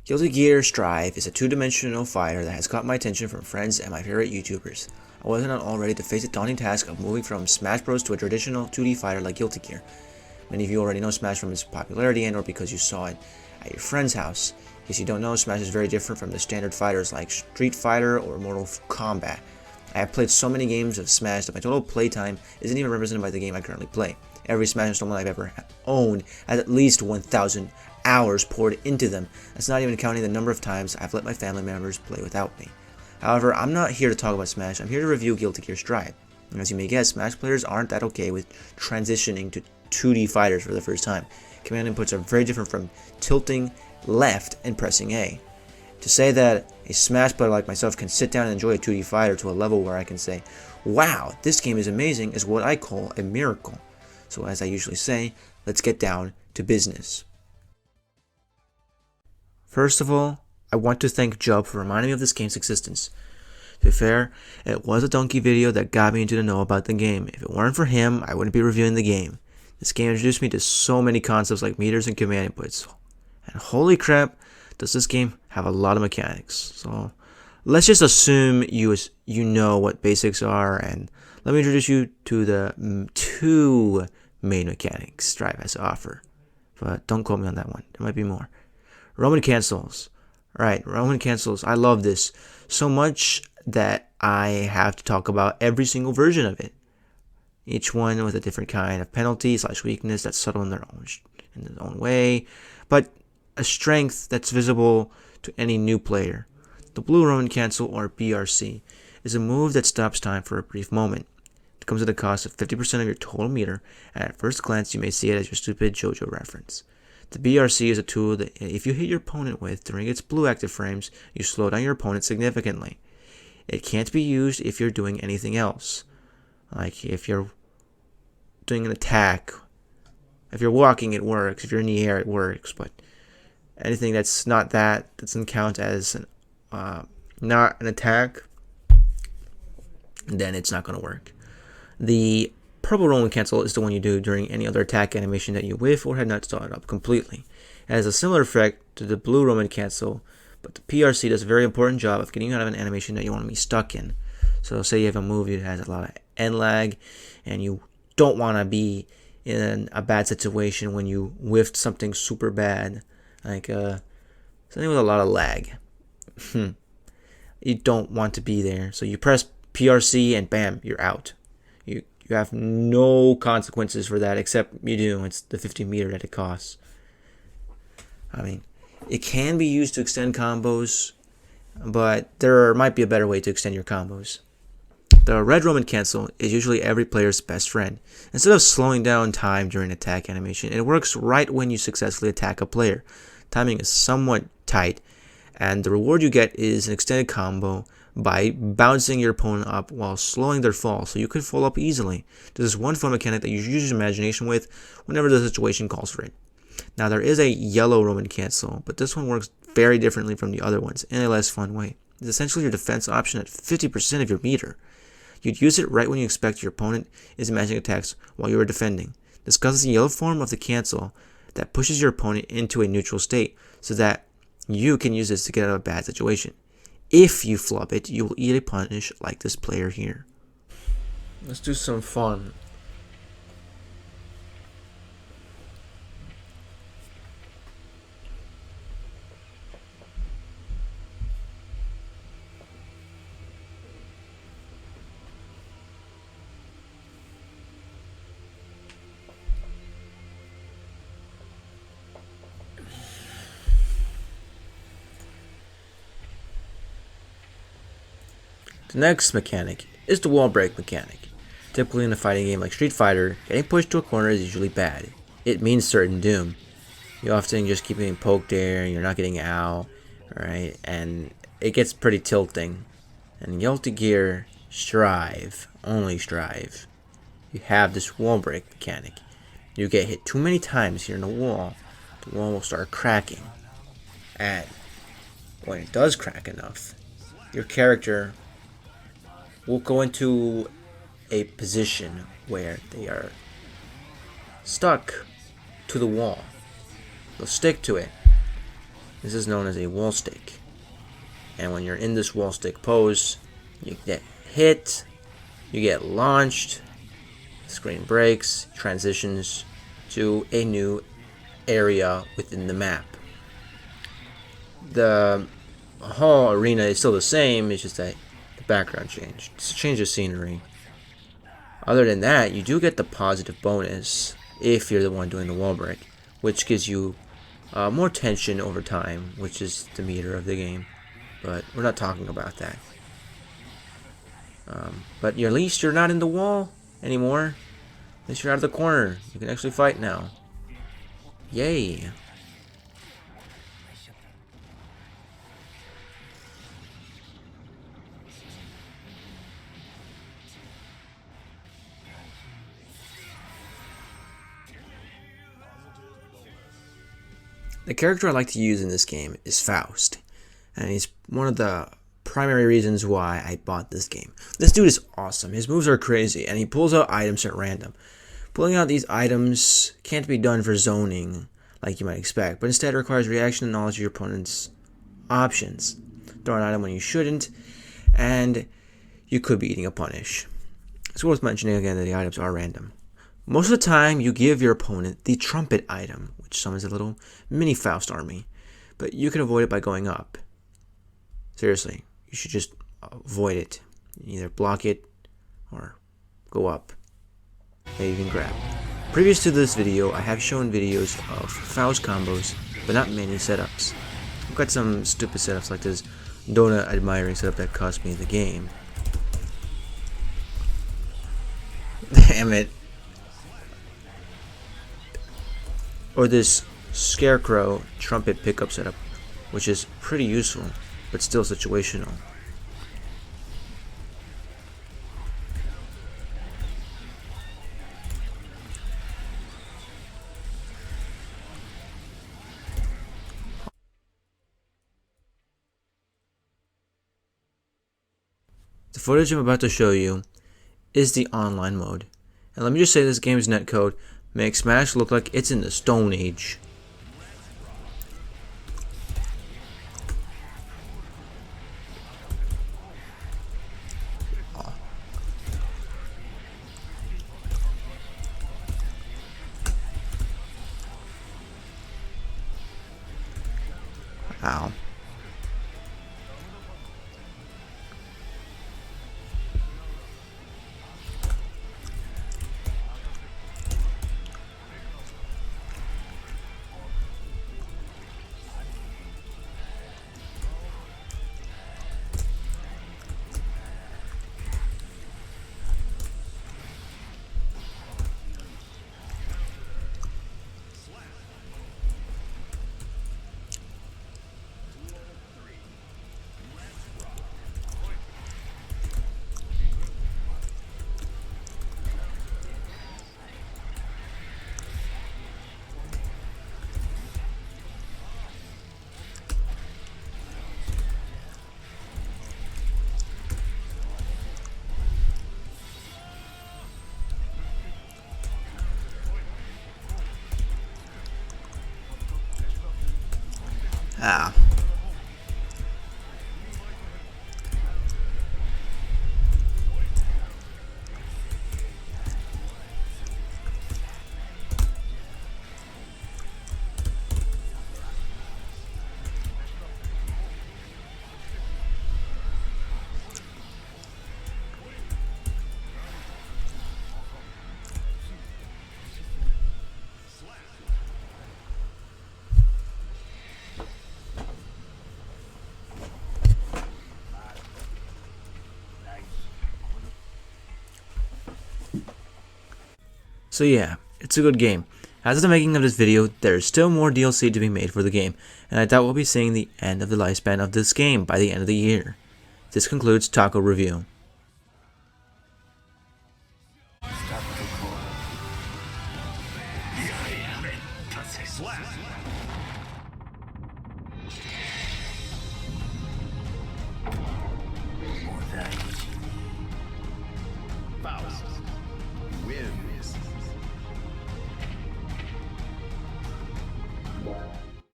Guilty Gear Strive is a two-dimensional fighter that has caught my attention from friends and my favorite YouTubers. I wasn't all ready to face the daunting task of moving from Smash Bros to a traditional 2D fighter like Guilty Gear. Many of you already know Smash from its popularity and or because you saw it at your friend's house. In case you don't know, Smash is very different from the standard fighters like Street Fighter or Mortal Kombat. I have played so many games of Smash that my total playtime isn't even represented by the game I currently play. Every Smash installment I've ever owned has at least 1,000 hours poured into them. That's not even counting the number of times I've let my family members play without me. However, I'm not here to talk about Smash, I'm here to review Guilty Gear Strive. And as you may guess, Smash players aren't that okay with transitioning to 2D fighters for the first time. Command inputs are very different from tilting left and pressing A. To say that a Smash player like myself can sit down and enjoy a 2D fighter to a level where I can say, wow, this game is amazing, is what I call a miracle. So as I usually say, let's get down to business. First of all, I want to thank Job for reminding me of this game's existence. To be fair, it was a donkey video that got me into the know about the game. If it weren't for him, I wouldn't be reviewing the game. This game introduced me to so many concepts like meters and command inputs. And holy crap, does this game have a lot of mechanics. So let's just assume you know what basics are, and let me introduce you to the two main mechanics Strive has to offer. But don't quote me on that one. There might be more. Roman cancels. Right, Roman cancels. I love this so much that I have to talk about every single version of it. Each one with a different kind of penalty / weakness that's subtle in their own way, but a strength that's visible to any new player. The Blue Roman Cancel, or BRC, is a move that stops time for a brief moment. It comes at a cost of 50% of your total meter, and at first glance you may see it as your stupid JoJo reference. The BRC is a tool that if you hit your opponent with during its blue active frames, you slow down your opponent significantly. It can't be used if you're doing anything else. Like if you're doing an attack, if you're walking it works, if you're in the air it works, but anything that's not that doesn't count as not an attack, then it's not going to work. The Purple Roman Cancel is the one you do during any other attack animation that you whiff or had not started up completely. It has a similar effect to the Blue Roman Cancel, but the PRC does a very important job of getting you out of an animation that you want to be stuck in. So say you have a move that has a lot of end lag, and you don't want to be in a bad situation when you whiffed something super bad, like something with a lot of lag. You don't want to be there, so you press PRC and bam, you're out. You have no consequences for that, except you do. It's the 50 meter that it costs. I mean, it can be used to extend combos, but there might be a better way to extend your combos. The Red Roman Cancel is usually every player's best friend. Instead of slowing down time during attack animation, it works right when you successfully attack a player. Timing is somewhat tight, and the reward you get is an extended combo by bouncing your opponent up while slowing their fall, so you can fall up easily. This is one fun mechanic that you should use your imagination with whenever the situation calls for it. Now there is a Yellow Roman Cancel, but this one works very differently from the other ones in a less fun way. It's essentially your defense option at 50% of your meter. You'd use it right when you expect your opponent is matching attacks while you are defending. This causes the yellow form of the cancel that pushes your opponent into a neutral state so that you can use this to get out of a bad situation. If you flub it, you will eat a punish like this player here. Let's do some fun. The next mechanic is the wall break mechanic. Typically in a fighting game like Street Fighter, getting pushed to a corner is usually bad. It means certain doom. You often just keep getting poked there and you're not getting out, right? And it gets pretty tilting. And Guilty Gear Strive, only Strive, you have this wall break mechanic. You get hit too many times here in the wall will start cracking. And when it does crack enough, your character will go into a position where they are stuck to the wall. They'll stick to it. This is known as a wall stick. And when you're in this wall stick pose, you get hit, you get launched, the screen breaks, transitions to a new area within the map. The whole arena is still the same, it's just that the background changed. It's a change of scenery. Other than that, you do get the positive bonus if you're the one doing the wall break, which gives you more tension over time, which is the meter of the game. But we're not talking about that. But at least you're not in the wall anymore. At least you're out of the corner. You can actually fight now. Yay. The character I like to use in this game is Faust, and he's one of the primary reasons why I bought this game. This dude is awesome. His moves are crazy, and he pulls out items at random. Pulling out these items can't be done for zoning like you might expect, but instead requires reaction and knowledge of your opponent's options. Throw an item when you shouldn't, and you could be eating a punish. It's worth mentioning again that the items are random. Most of the time, you give your opponent the trumpet item, which summons a little mini Faust army, but you can avoid it by going up. Seriously, you should just avoid it. Either block it or go up. Hey, you can grab. Previous to this video, I have shown videos of Faust combos, but not many setups. I've got some stupid setups like this donut admiring setup that cost me the game. Damn it. Or this scarecrow trumpet pickup setup, which is pretty useful, but still situational. The footage I'm about to show you is the online mode. And let me just say this game's netcode makes Smash look like it's in the Stone Age. Ow. Ah. So yeah, it's a good game. As of the making of this video, there is still more DLC to be made for the game, and I doubt we'll be seeing the end of the lifespan of this game by the end of the year. This concludes Taco Review.